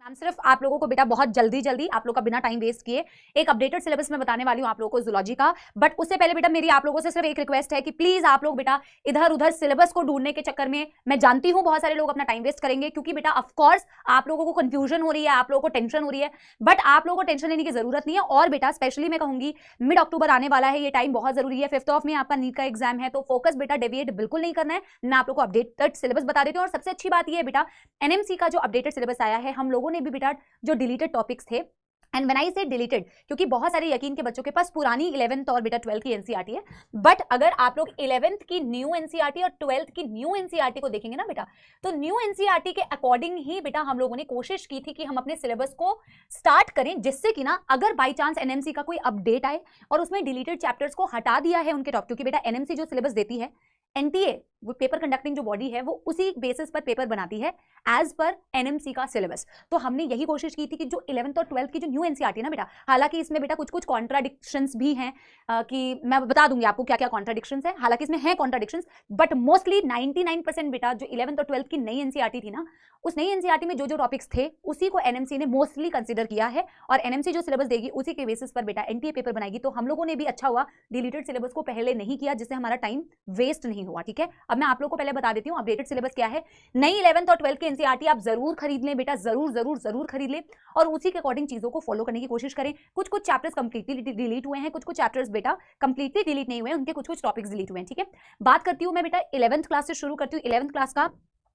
हम सिर्फ आप लोगों को बेटा बहुत जल्दी जल्दी आप लोग का बिना टाइम वेस्ट किए एक अपडेटेड सिलेबस में बताने वाली हूं आप लोगों को जूलॉजी का। बट उससे पहले बेटा मेरी आप लोगों से सिर्फ एक रिक्वेस्ट है कि प्लीज आप लोग बेटा इधर उधर सिलेबस को ढूंढने के चक्कर में, मैं जानती हूं बहुत सारे लोग अपना टाइम वेस्ट करेंगे क्योंकि बेटा ऑफकोर्स आप लोगों को कंफ्यूजन हो रही है, आप लोगों को टेंशन हो रही है, बट आप लोगों को टेंशन लेने की जरूरत नहीं है। और बेटा स्पेशली मैं कहूंगी मिड अक्टूबर आने वाला है, ये टाइम बहुत जरूरी है। 5th ऑफ में आपका नीट का एग्जाम है, तो फोकस बेटा डेविएट बिल्कुल नहीं करना है। मैं आप लोग को अपडेटेड सिलेबस बता देती हूँ। और सबसे अच्छी बात यह है बेटा एनएमसी का जो अपडेटेड सिलेबस आया है, हम लोगों ने भी बेटा जो डिलीटेड टॉपिक्स थे, एंड व्हेन आई से डिलीटेड क्योंकि बहुत सारे यकीन के बच्चों के पास पुरानी 11th और बेटा 12th की एनसीईआरटी है, बट अगर आप लोग 11th की न्यू एनसीईआरटी और 12th की न्यू एनसीईआरटी को देखेंगे ना बेटा, तो न्यू एनसीईआरटी के अकॉर्डिंग ही बेटा हम लोगों ने कोशिश की थी कि हम अपने सिलेबस को स्टार्ट करें, जिससे कि ना अगर बाई चांस एनएमसी का कोई अपडेट आए और उसमें डिलीटेड चैप्टर्स को हटा दिया है उनके टॉप, क्योंकि बेटा एनएमसी जो सिलेबस देती है, एनटीए वो पेपर कंडक्टिंग जो बॉडी है वो उसी बेसिस पर पेपर बनाती है एज पर एनएमसी का सिलेबस। तो हमने यही कोशिश की थी कि जो 11th और 12th की जो न्यू एनसीईआरटी है ना बेटा, हालांकि इसमें बेटा कुछ कुछ कॉन्ट्राडिक्शंस भी हैं कि मैं बता दूंगी आपको क्या क्या कॉन्ट्राडिक्शंस है, हालांकि इसमें है कॉन्ट्राडिक्शंस, बट मोस्टली 99% बेटा जो 11th और 12th की नई एनसीईआरटी थी ना, उस नई एनसीईआरटी में जो जो टॉपिक्स थे उसी को एनएमसी ने मोस्टली कंसिडर किया है और एनएमसी जो सिलेबस देगी उसी के बेसिस पर बेटा एनटीए पेपर बनाएगी। तो हम लोगों ने भी अच्छा हुआ डिलीटेड सिलेबस को पहले नहीं किया, जिससे हमारा टाइम वेस्ट नहीं हुआ। ठीक है, अब मैं आप लोगों को पहले बता देती हूँ अपडेटेड सिलेबस क्या है। नई 11th और 12th की एनसीईआरटी आप जरूर खरीद लें बेटा, जरूर जरूर जरूर खरीद लें और उसी के अकॉर्डिंग चीजों को फॉलो करने की कोशिश करें। कुछ कुछ चैप्टर्स कंप्लीटली डिलीट हुए हैं, कुछ कुछ चैप्टर्स बेटा कंप्लीटली डिलीट नहीं हुए, उनके कुछ कुछ टॉपिक्स डिलीट हुए हैं। ठीक है, बात करती हूँ मैं बेटा 11th क्लास से शुरू करती हूँ। 11th क्लास का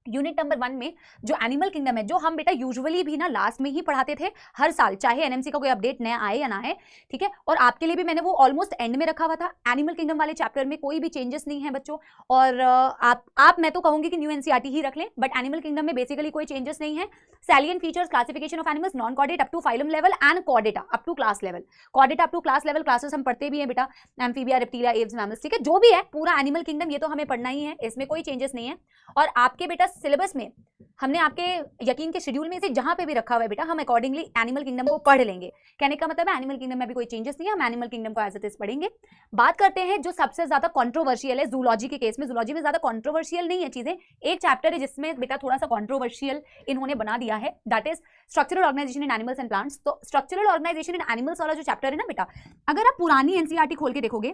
यूनिट नंबर 1 में जो एनिमल किंगडम है, जो हम बेटा यूजुअली भी ना लास्ट में ही पढ़ाते थे हर साल, चाहे एनएमसी का कोई अपडेट नया आए या ना आए। ठीक है, और आपके लिए भी मैंने वो ऑलमोस्ट एंड में रखा हुआ था। एनिमल किंगडम वाले चैप्टर में कोई भी चेंजेस नहीं है बच्चों, और आप मैं तो कहूंगी कि न्यू एनसीईआरटी ही रख लें, बट एनिमल किंगडम में बेसिकली कोई चेंजेस नहीं है। Salient features, classification of animals, non chordate up to phylum level and chordata up to class level. Chordata up to class level classes हम पढ़ते भी हैं बेटा, एम्फीबिया, रेप्टिलिया, एव्स, मैमल्स। ठीक है, जो भी है पूरा एनिमल किंगडम ये तो हमें पढ़ना ही है, इसमें कोई चेंजेस नहीं है। और आपके बेटा सिलेबस में हमने आपके यकीन के शेड्यूल में से जहां पे भी रखा हुआ है बेटा, हम अकॉर्डिंगली एनिमल किंगडम को पढ़ लेंगे। कहने का मतलब है एनिमल किंगडम में भी कोई चेंजेस नहीं है, हम एनिमल किंगडम को एज इट इज पढ़ेंगे। बात करते हैं जो सबसे ज्यादा कंट्रोवर्शियल है जूलॉजी के केस में। जूलॉजी में ज्यादा कंट्रोवर्शियल नहीं है चीजें, एक चैप्टर है जिसमें बेटा थोड़ा सा कंट्रोवर्शियल इन्होंने बना दिया है, that is structural organisation in animals and plants. तो स्ट्रक्चरल ऑर्गेनाइजेशन इन एनिमल्स वाला जो चैप्टर है ना बेटा, अगर आप पुरानी एनसीईआरटी खोल के देखोगे,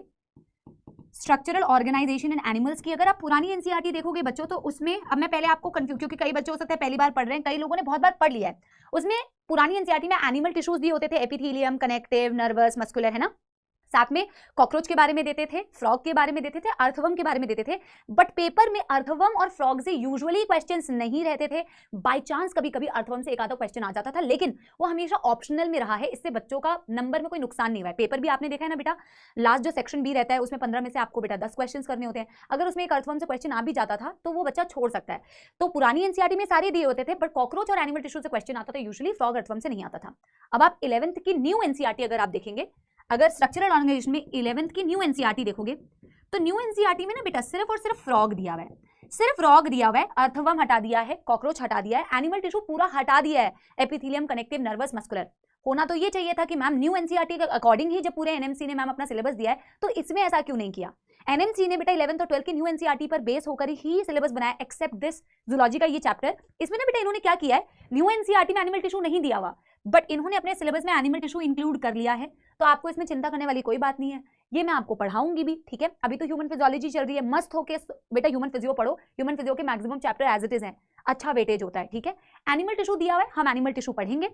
स्ट्रक्चरल ऑर्गेनाइजेशन इन एनिमल्स की अगर आप पुरानी एनसीईआरटी देखोगे बच्चों, तो उसमें अब मैं पहले आपको कंफ्यूज, क्योंकि कई बच्चे हो सकते हैं पहली बार पढ़ रहे हैं, कई लोगों ने बहुत बार पढ़ लिया है। उसमें पुरानी एनसीईआरटी में एनिमल टिश्यूज दिए होते थे, एपिथेलियम, कनेक्टिव, नर्वस, मस्कुलर, है ना, साथ में कॉकरोच के बारे में देते थे, फ्रॉग के बारे में देते थे, अर्थवर्म के बारे में देते थे। बट पेपर में अर्थवर्म और फ्रॉग से यूजुअली क्वेश्चंस नहीं रहते थे, बाय चांस कभी कभी अर्थवर्म से एक आधा क्वेश्चन आ जाता था, लेकिन वो हमेशा ऑप्शनल में रहा है। इससे बच्चों का नंबर में कोई नुकसान नहीं हुआ है। पेपर भी आपने देखा है ना बेटा, लास्ट जो सेक्शन बी रहता है उसमें 15 में से आपको बेटा 10 क्वेश्चन करने होते हैं। अगर उसमें एक अर्थवर्म से क्वेश्चन आ भी जाता था तो वो बच्चा छोड़ सकता है। तो पुरानी एनसीईआरटी में सारे दिए होते थे, बट कॉकरोच और एनिमल टिश्यू से क्वेश्चन आता था यूजुअली, फ्रॉग अर्थवर्म से नहीं आता था। अब आप 11th की न्यू एनसीईआरटी अगर आप देखेंगे, अगर स्ट्रक्चरल ऑर्गेनाइजेशन में 11th की न्यू एनसीईआरटी देखोगे, तो न्यू एनसीईआरटी में ना बेटा सिर्फ और सिर्फ फ्रॉग दिया हुआ है, सिर्फ फ्रॉग दिया हुआ है, अर्थवर्म हटा दिया है, कॉकरोच हटा दिया है, एनिमल टिश्यू पूरा हटा दिया है, एपिथेलियम, कनेक्टिव, नर्वस, मस्कुलर। होना तो ये चाहिए था कि मैम न्यू एनसीईआरटी के अकॉर्डिंग ही जब पूरे एनएमसी ने मैम अपना सिलेबस दिया है, तो इसमें ऐसा क्यों नहीं किया। एनएमसी ने बेटा 11th और 12th की न्यू एनसीईआरटी पर बेस होकर ही सिलेबस बनाया, एक्सेप्ट दिस जूलॉजी का ये चैप्टर। इसमें ना बेटा इन्होंने क्या किया है, न्यू एनसीईआरटी में एनिमल टिश्यू नहीं दिया हुआ, बट इन्होंने अपने सिलेबस में एनिमल टिश्यू इंक्लूड कर लिया है। तो आपको इसमें चिंता करने वाली कोई बात नहीं है, ये मैं आपको पढ़ाऊंगी भी। ठीक है, अभी तो ह्यूमन फिजियोलॉजी चल रही है, मस्त होके बेटा ह्यूमन फिजियो पढ़ो। ह्यूमन फिजियो के maximum chapter as it is है, अच्छा वेटेज होता है। ठीक है, एनिमल टिश्यू दिया हुआ है, हम एनिमल टिश्यू पढ़ेंगे,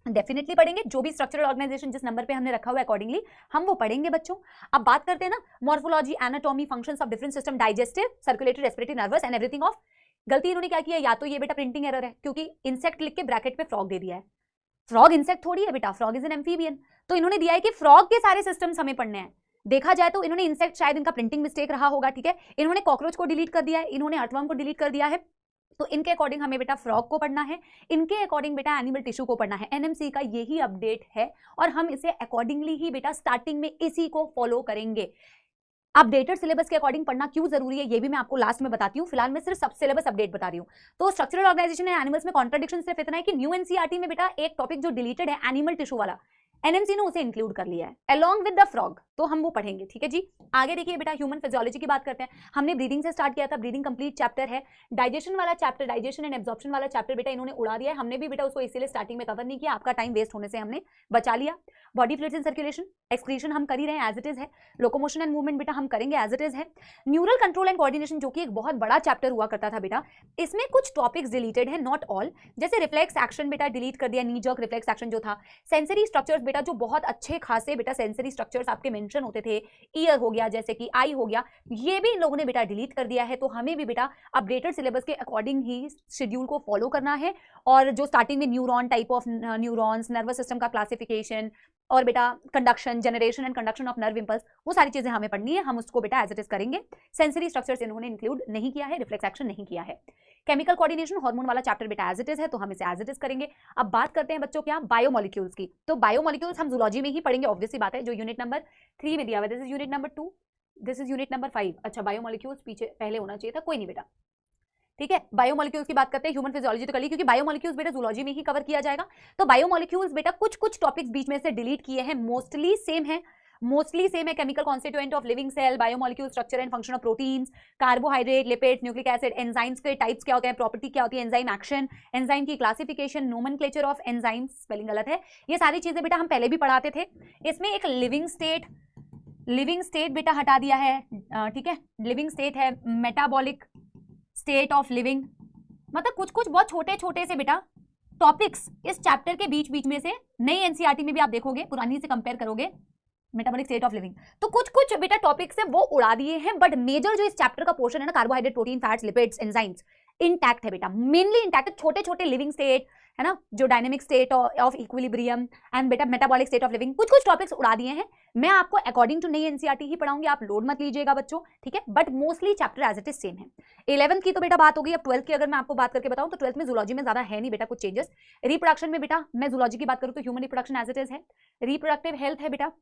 डेफिनेटली पढ़ेंगे। जो भी स्ट्रक्चरल ऑर्गेनाइजेशन जिस नंबर पे हमने रखा हुआ है अकॉर्डिंगली हम वो पढ़ेंगे बच्चों। अब बात करते हैं ना morphology, anatomy, functions of different system, digestive, circulatory, respiratory, nervous and everything of. गलती इन्होंने क्या किया, या तो ये बेटा प्रिंटिंग एरर है, क्योंकि इंसेक्ट लिख के ब्रैकेट में फ्रॉग दे दिया है। फ्रॉग इंसेक्ट थोड़ी है बेटा, फ्रॉग इज एन एम्फीबियन। तो इन्होंने दिया है कि फ्रॉग के सारे सिस्टम्स हमें पढ़ने हैं। देखा जाए तो इन्होंने इंसेक्ट, शायद इनका प्रिंटिंग मिस्टेक रहा होगा। ठीक है, इन्होंने कॉकरोच को डिलीट कर दिया है, इन्होंने अर्थवर्म को डिलीट कर दिया है, तो इनके अकॉर्डिंग हमें बेटा फ्रॉग को पढ़ना है, इनके अकॉर्डिंग बेटा एनिमल टिश्यू को पढ़ना है। एनएमसी का यही अपडेट है और हम इसे अकॉर्डिंगली ही बेटा स्टार्टिंग में इसी को फॉलो करेंगे। अपडेटेड सिलेबस के अकॉर्डिंग पढ़ना क्यों जरूरी है ये भी मैं आपको लास्ट में बताती हूँ, फिलहाल मैं सिर्फ सब सिलेबस अपडेट बता रही हूँ। तो स्ट्रक्चरल ऑर्गेनाइजेशन एंड एनिमल्स में कॉन्ट्रडिक्शन सिर्फ इतना है कि न्यू एनसीईआरटी में बेटा एक टॉपिक जो डिलीटेड है एनिमल टिश्यू वाला, एनएमसी ने उसे इंक्लूड कर लिया है अलोंग विद द फ्रॉग, तो हम वो पढ़ेंगे, ठीक है जी। आगे देखिए बेटा ह्यूमन फिजियोलॉजी की बात करते हैं। हमने ब्रीदिंग से स्टार्ट किया था, ब्रीदिंग कंप्लीट चैप्टर है। डाइजेशन वाला चैप्टर, डाइजेशन एंड एब्जॉर्प्शन वाला चैप्टर बेटा इन्होंने उड़ा दिया है, हमने भी बेटा उसको इसीलिए स्टार्टिंग में कवर नहीं किया, आपका टाइम वेस्ट होने से हमने बचा लिया। Body fluids and circulation, excretion हम कर ही रहे हैं एज इट इज है। लोकोमोशन एंड मूवमेंट बेटा हम करेंगे एज इट इज है। न्यूरल कंट्रोल एंड कोऑर्डिनेशन जो कि एक बहुत बड़ा चैप्टर हुआ करता था बेटा, इसमें कुछ टॉपिक्स डिलीटेड है, नॉट ऑल। जैसे रिफ्लेक्स एक्शन बेटा डिलीट कर दिया, नी जर्क रिफ्लेक्स एक्शन जो था। सेंसरी स्ट्रक्चर्स बेटा जो बहुत अच्छे खासे बेटा सेंसरी स्ट्रक्चर्स आपके मेंशन होते थे, ईयर हो गया, जैसे कि आई हो गया, ये भी इन लोगों ने बेटा डिलीट कर दिया है। तो हमें भी बेटा अपडेटेड सिलेबस के अकॉर्डिंग ही शेड्यूल को फॉलो करना है। और जो स्टार्टिंग में neuron, type of neurons, nervous system का क्लासिफिकेशन और बेटा conduction, generation and conduction of nerve impulse, वो सारी चीजें हमें पढ़नी है, हम उसको बेटा एज इट इज करेंगे। सेंसरी स्ट्रक्चर्स इन्होंने इंक्लूड नहीं किया है, रिफ्लेक्स एक्शन नहीं किया है। केमिकल कोऑर्डिनेशन, हार्मोन वाला चैप्टर बेटा एज इट इज है, तो हम इसे एज इट इज करेंगे। अब बात करते हैं बच्चों क्या, बायोमोलिक्यूल्स की। तो बायोमोलिक्यूल्स हम जूलॉजी में ही पढ़ेंगे, ऑब्वियसली बात है, जो यूनिट नंबर 3 में दिया हुआ है। This is unit number 2, this is unit number 5। अच्छा बायोमोलिक्यूल्स पीछे पहले होना चाहिए था, कोई नहीं बेटा, ठीक है। बायोमोलिक्यूल्स की बात करते हैं, ह्यूमन फिजियोलॉजी तो कर ली, क्योंकि बायोमोलिक्यूल्स बेटा जूलॉजी में ही कवर किया जाएगा। तो बायोमोलिक्यूल्स बेटा कुछ टॉपिक्स बीच में से डिलीट किए हैं, मोस्टली सेम है, chemical constituent of living cell, biomolecule structure and function of proteins, carbohydrate, lipids, nucleic acid, enzymes के टाइप्स क्या होते हैं, प्रॉपर्टी क्या होती है, एंजाइम एक्शन, एंजाइम की classification, nomenclature of enzymes, spelling गलत है, ये सारी चीजें बेटा हम पहले भी पढ़ाते थे। इसमें एक लिविंग स्टेट बेटा हटा दिया है, ठीक है। लिविंग स्टेट है, मेटाबॉलिक स्टेट ऑफ लिविंग, मतलब कुछ बहुत छोटे से बेटा टॉपिक्स इस चैप्टर के बीच में से नई एनसीईआरटी में भी आप देखोगे, पुरानी से कंपेयर करोगे, मेटाबॉलिक स्टेट ऑफ लिविंग, तो कुछ बेटा टॉपिक्स है वो उड़ा दिए हैं, बट मेजर जो इस चैप्टर का पोर्शन है ना, carbohydrate, protein, fats, lipids, enzymes, intact है बेटा, मेनली इंटैक्ट है। छोटे लिविंग स्टेट है ना, जो dynamic state of equilibrium and बेटा मेटाबॉलिक स्टेट ऑफ लिविंग, कुछ टॉपिक्स उड़ा दिए हैं। मैं आपको अकॉर्डिंग टू नई एनसीईआरटी ही पढ़ाऊंगी, आप लोड मत लीजिएगा बच्चों, ठीक है। But mostly chapter as it is same है। 11th की तो बेटा बात हो गई, अब 12th की अगर मैं आपको बात करके बताऊं तो 12th में जूलॉजी में ज्यादा है नहीं बेटा कुछ चेंजेस। रिप्रोडक्शन में बेटा मैं जूलॉजी की बात करूं तो human reproduction as it is है। रिप्रोडक्टिव हेल्थ है बेटा,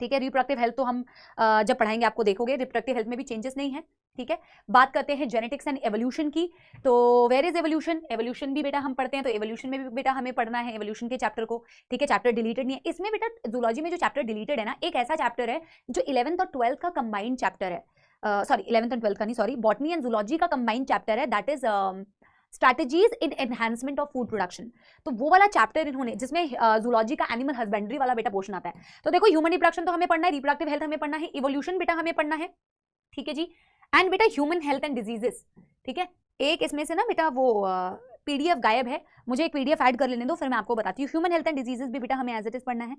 ठीक है। रिप्रोडक्टिव हेल्थ तो हम जब पढ़ाएंगे आपको देखोगे, रिप्रोडक्टिव हेल्थ में भी चेंजेस नहीं है, ठीक है। बात करते हैं जेनेटिक्स एंड एवोल्यूशन की, तो वेयर इज एवोल्यूशन, एवोल्यूशन भी बेटा हम पढ़ते हैं, तो एवोल्यूशन में भी बेटा हमें पढ़ना है एवोल्यूशन के चैप्टर को, ठीक है। चैप्टर डिलीटेड नहीं है इसमें बेटा, जूलॉजी में जो चैप्टर डिलीटेड है ना, एक ऐसा चैप्टर है जो 11th और 12th का कंबाइंड चैप्टर है, सॉरी 11th एंड 12th का नहीं, सॉरी, बॉटनी एंड जूलॉजी का कंबाइंड चैप्टर है, that is strategies in enhancement of food production. तो वो वाला चैप्टर इन्होंने, जिसमें जूलॉजी का एनिमल हस्बेंड्री वाला बेटा पोर्शन आता है। तो देखो ह्यूमन रिप्रोडक्शन तो हमें पढ़ना है, रिप्रोडक्टिव हेल्थ हमें पढ़ना है, इवोल्यूशन बेटा हमें पढ़ना है, ठीक है जी। एंड बेटा ह्यूमन हेल्थ एंड डिजीजेस, ठीक है। एक इसमें से ना बेटा वो पीडीएफ गायब है, मुझे एक पीडीएफ ऐड कर लेने दो, फिर मैं आपको बताती हूँ। ह्यूमन हेल्थ एंड डिजीजेस भी बेटा हमें एज इट इज पढ़ना है।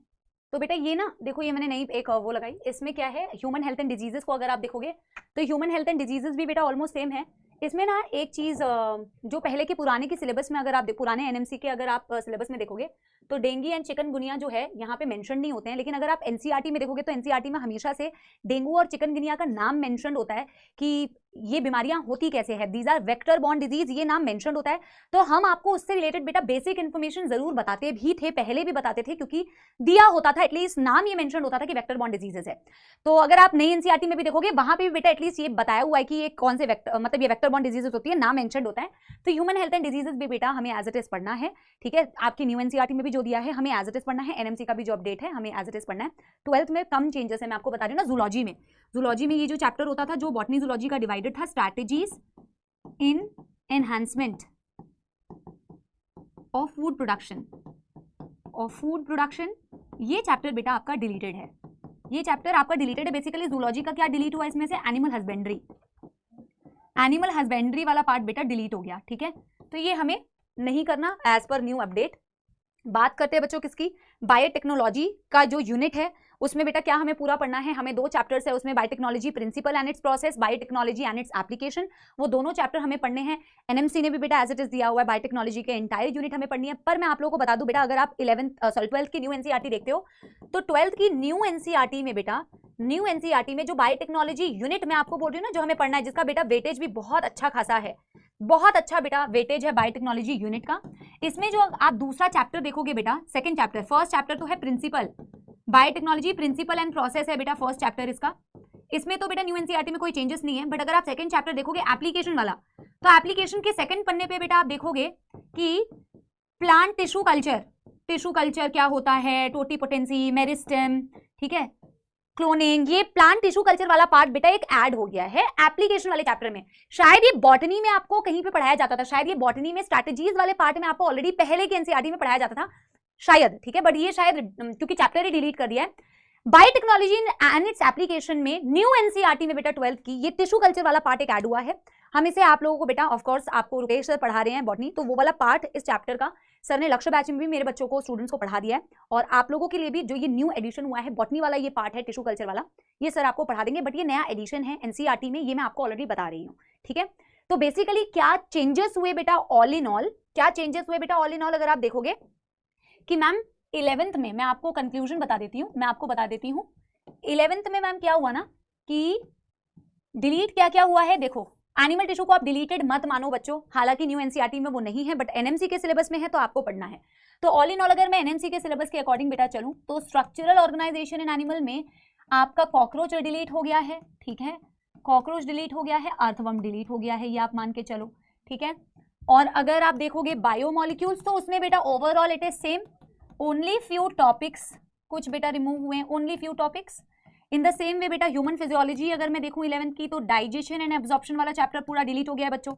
तो बेटा ये ना देखो, ये मैंने नई एक वो लगाई, इसमें क्या है, ह्यूमन हेल्थ एंड डिजीजेस को अगर आप देखोगे तो ह्यूमन हेल्थ एंड डिजीजेस भी बेटा ऑलमोस्ट सेम है। इसमें ना एक चीज जो पहले के पुराने के सिलेबस में, अगर आप पुराने एनएमसी के अगर आप सिलेबस में देखोगे तो डेंगू एंड चिकनगुनिया जो है यहाँ पे मेंशन नहीं होते हैं, लेकिन अगर आप एनसीईआरटी में देखोगे तो एनसीईआरटी में हमेशा से डेंगू और चिकनगुनिया का नाम मेंशन होता है कि ये बीमारियां होती कैसे है, these are vector borne disease, ये नाम मेंशन होता है। तो हम आपको उससे रिलेटेड बेटा बेसिक इन्फॉर्मेशन जरूर बताते भी थे, पहले भी बताते थे, क्योंकि दिया होता था, एटलीस्ट नाम ये मेंशन होता था कि वेक्टर बॉर्न डिजीजेस है। तो अगर आप नई एनसीईआरटी में भी देखोगे वहां पे भी बेटा एटलीस्ट ये बताया हुआ है कि ये कौन से मतलब ये वेक्टर बॉर्न डिजीजेस होती है, नाम मेंशन होता है। तो ह्यूमन हेल्थ एंड डिजीजेस भी बेटा हमें एज इट इज पढ़ना है, ठीक है। आपकी न्यू एनसीईआरटी में भी जो दिया है हमें एज इट इज पढ़ना है, एनएमसी का भी जो अपडेट है हमें एज इट इज पढ़ना है। 12th में कम चेंजेस है, मैं आपको बता रही हूँ ना। जूलॉजी में ये जो चैप्टर होता था, जो बॉटनी जूलॉजी का डिवाइडेड था, strategies in enhancement of food production, ये चैप्टर बेटा आपका डिलीटेड है। ये चैप्टर आपका डिलीटेड है। बेसिकली जूलॉजी का क्या डिलीट हुआ इसमें से, एनिमल हस्बेंड्री वाला पार्ट बेटा डिलीट हो गया, ठीक है। तो ये हमें नहीं करना एज पर न्यू अपडेट। बात करते हैं बच्चों किसकी, बायोटेक्नोलॉजी का जो यूनिट है उसमें बेटा क्या हमें पूरा पढ़ना है, हमें 2 चैप्टर्स है उसमें, biotechnology principle and it's process, biotechnology and its application, वो दोनों चैप्टर हमें पढ़ने हैं। एनएमसी ने भी बेटा एज इट इज दिया हुआ है, बायोटेक्नोलॉजी के एंटायर यूनिट हमें पढ़नी है। पर मैं आप लोगों को बता दूं बेटा, अगर आप 12th की न्यू एनसीईआरटी देखते हो तो 12th की न्यू एनसीईआरटी में बेटा, न्यू एनसीईआरटी में जो बायोटेक्नोलॉजी यूनिट मैं आपको बोल रही हूँ ना, जो हमें पढ़ना है, जिसका बेटा वेटेज भी बहुत अच्छा खासा है, बहुत अच्छा बेटा वेटेज है बायोटेक्नोलॉजी यूनिट का। इसमें जो आप दूसरा चैप्टर देखोगे बेटा, सेकंड चैप्टर, फर्स्ट चैप्टर तो है principle, biotechnology principle and process है बेटा फर्स्ट चैप्टर इसका। इसमें तो बेटा न्यू एनसीईआरटी में कोई चेंजेस नहीं है, बट अगर आप सेकंड चैप्टर देखोगे एप्लीकेशन वाला, तो एप्लीकेशन के सेकंड पन्ने पे बेटा आप देखोगे कि plant tissue culture, tissue culture क्या होता है, टोटीपोटेंसी, मेरिस्टेम, ठीक है, क्लोनिंग, ये प्लांट टिश्यू कल्चर वाला पार्ट बेटा एक ऐड हो गया है एप्लीकेशन वाले चैप्टर में। शायद ये बॉटनी में आपको कहीं पे पढ़ाया जाता था, शायद ये बॉटनी में स्ट्रैटेजीज वाले पार्ट में आपको ऑलरेडी पहले के एनसीईआरटी में पढ़ाया जाता था शायद, ठीक है, बट ये शायद क्योंकि चैप्टर ही डिलीट कर दिया है। बायोटेक्नोलॉजी एंड इट्स एप्लीकेशन में न्यू एनसीईआरटी में बेटा 12th की ये टिश्यू कल्चर वाला पार्ट एक ऐड हुआ है। हम इसे आप लोगों को बेटा ऑफ कोर्स आपको रुपेश सर पढ़ा रहे हैं बॉटनी, तो वो वाला पार्ट इस चैप्टर का सर ने लक्ष्य बैच में भी मेरे बच्चों को, स्टूडेंट्स को पढ़ा दिया है, और आप लोगों के लिए भी जो ये न्यू एडिशन हुआ है बॉटनी वाला ये पार्ट है टिश्यू कल्चर वाला, ये सर आपको पढ़ा देंगे, बट ये नया एडिशन है एनसीईआरटी में, ये मैं आपको ऑलरेडी बता रही हूँ, ठीक है। तो बेसिकली क्या चेंजेस हुए बेटा ऑल इन ऑल, क्या चेंजेस हुए बेटा ऑल इन ऑल, अगर आप देखोगे कि मैम 11th में, मैं आपको कंक्लूजन बता देती हूँ, मैं आपको बता देती हूँ 11th में मैम क्या हुआ ना कि डिलीट क्या क्या हुआ है। देखो एनिमल टिश्यू को आप डिलीटेड मत मानो बच्चों, हालांकि न्यू एनसीईआरटी में वो नहीं है, बट एनएमसी के सिलेबस में है तो आपको पढ़ना है। तो ऑल इन ऑल अगर मैं एनएमसी के सिलेबस के अकॉर्डिंग बेटा चलूं तो स्ट्रक्चरल ऑर्गेनाइजेशन इन एनिमल में आपका कॉकरोच डिलीट हो गया है, ठीक है, कॉकरोच डिलीट हो गया है, अर्थवर्म डिलीट हो गया है, ये आप मान के चलो, ठीक है। और अगर आप देखोगे बायोमोलिक्यूल्स तो उसमें बेटा overall it is same, only few topics कुछ बेटा रिमूव हुए हैं, only few topics. In the same way बेटा ह्यूमन फिजियोलॉजी अगर मैं देखूं 11th की तो डाइजेशन एंड एब्जॉर्प्शन वाला चैप्टर पूरा डिलीट हो गया है बच्चों।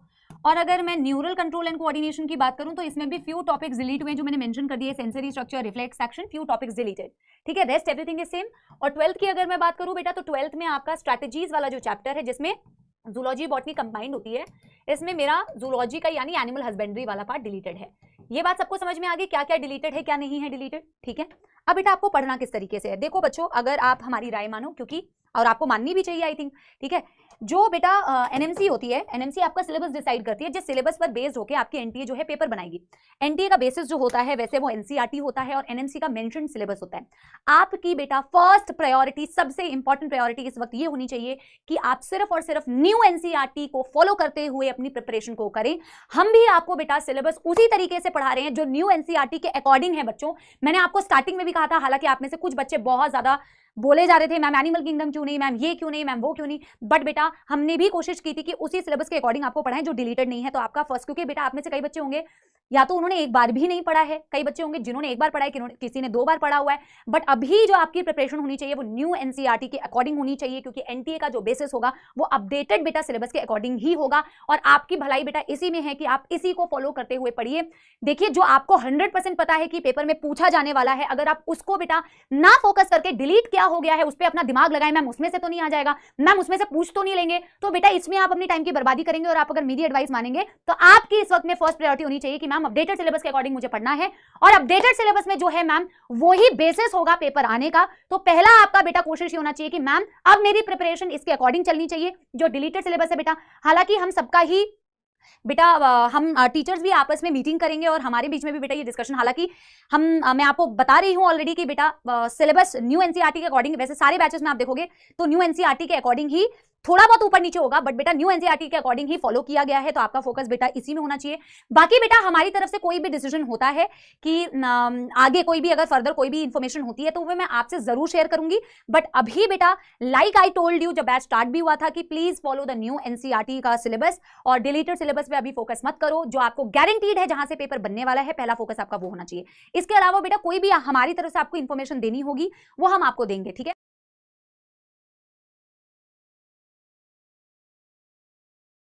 और अगर मैं न्यूरल कंट्रोल एंड कोऑर्डिनेशन की बात करूं तो इसमें भी फ्यू टॉपिक्स डिलीट हुए जो मैंने मेंशन कर दिए, sensory structure, reflex action, few topics deleted, ठीक है, रेस्ट एवरीथिंग इज सेम। और 12th की अगर मैं बात करूं बेटा तो 12th में आपका स्ट्रैटेजीज वाला जो चैप्टर है जिसमें जूलॉजी बॉटनी कंबाइंड होती है, इसमें मेरा जूलॉजी का यानी एनिमल हस्बेंड्री वाला पार्ट डिलीटेड है। ये बात सबको समझ में आ गई क्या क्या डिलीटेड है क्या नहीं है डिलीटेड, ठीक है। अब बेटा आपको पढ़ना किस तरीके से है, देखो बच्चों अगर आप हमारी राय मानो, क्योंकि और आपको माननी भी चाहिए आई थिंक, ठीक है, जो बेटा एनएमसी होती है, एनएमसी आपका सिलेबस डिसाइड करती है, जिस सिलेबस पर बेस्ड होकर आपकी एनटीए जो है पेपर बनाएगी। एनटीए का बेसिस जो होता है वैसे वो एनसीईआरटी होता है और एनएमसी का मेंशन्ड सिलेबस होता है। आपकी बेटा फर्स्ट प्रायोरिटी, सबसे इंपॉर्टेंट प्रायोरिटी इस वक्त ये होनी चाहिए कि आप सिर्फ और सिर्फ न्यू एनसीईआरटी को फॉलो करते हुए अपनी प्रिपरेशन को करें। हम भी आपको बेटा सिलेबस उसी तरीके से पढ़ा रहे हैं जो न्यू एनसीईआरटी के अकॉर्डिंग है बच्चों। मैंने आपको स्टार्टिंग में भी कहा था, हालांकि आप में से कुछ बच्चे बहुत ज्यादा बोले जा रहे थे मैम एनिमल किंगडम क्यों नहीं, मैम ये क्यों नहीं, मैम वो क्यों नहीं, बट बेटा हमने भी कोशिश की थी कि उसी सिलेबस के अकॉर्डिंग आपको पढ़ाएं जो डिलीटेड नहीं है। तो आपका फर्स्ट, क्योंकि बेटा आप में से कई बच्चे होंगे या तो उन्होंने एक बार भी नहीं पढ़ा है, कई बच्चे होंगे जिन्होंने एक बार पढ़ा है, किसी ने 2 बार पढ़ा हुआ है, बट अभी जो आपकी प्रिपरेशन होनी चाहिए वो न्यू एनसीईआरटी के अकॉर्डिंग होनी चाहिए, क्योंकि एनटीए का जो बेसिस होगा वो अपडेटेड बेटा सिलेबस के अकॉर्डिंग ही होगा। और आपकी भलाई बेटा इसी में है कि आप इसी को फॉलो करते हुए पढ़िए। देखिए जो आपको 100% पता है कि पेपर में पूछा जाने वाला है, अगर आप उसको बेटा ना फोकस करके डिलीट क्या हो गया है उस पर अपना दिमाग लगाए, मैम उसमें से तो नहीं आ जाएगा, मैम उसमें से पूछ तो नहीं लेंगे, तो बेटा इसमें आप अपनी टाइम की बर्बादी करेंगे। और आप अगर मेरी एडवाइस मानेंगे तो आपकी इस वक्त में फर्स्ट प्रायोरिटी होनी चाहिए कि मैम अपडेटेड सिलेबस के अकॉर्डिंग मुझे पढ़ना है, और अपडेटेड सिलेबस में जो है मैम वही बेसिस होगा पेपर आने का। तो पहला आपका बेटा कोशिश ये होना चाहिए कि मैम अब मेरी प्रिपरेशन इसके अकॉर्डिंग चलनी चाहिए जो डिलीटेड सिलेबस है बेटा। हालांकि हम सबका ही बेटा हम टीचर्स भी आपस में मीटिंग करेंगे और हमारे बीच में भी बेटा ये डिस्कशन, हालांकि मैं आपको बता रही हूं ऑलरेडी कि बेटा सिलेबस न्यू एनसीईआरटी के अकॉर्डिंग, वैसे सारे बैचेस में आप देखोगे तो न्यू एनसीईआरटी के अकॉर्डिंग ही थोड़ा बहुत ऊपर नीचे होगा, बट बेटा न्यू एनसीईआरटी के अकॉर्डिंग ही फॉलो किया गया है, तो आपका फोकस बेटा इसी में होना चाहिए। बाकी बेटा हमारी तरफ से कोई भी डिसीजन होता है कि आगे कोई भी अगर फर्दर कोई भी इंफॉर्मेशन होती है तो वो मैं आपसे जरूर शेयर करूंगी, बट अभी बेटा लाइक आई टोल्ड यू जब बैच स्टार्ट भी हुआ था कि please follow the new NCERT का सिलेबस और डिलीटेड सिलेबस पे अभी फोकस मत करो। जो आपको गारंटीड है जहां से पेपर बनने वाला है, पहला फोकस आपका वो होना चाहिए। इसके अलावा बेटा कोई भी हमारी तरफ से आपको इंफॉर्मेशन देनी होगी वो हम आपको देंगे, ठीक है।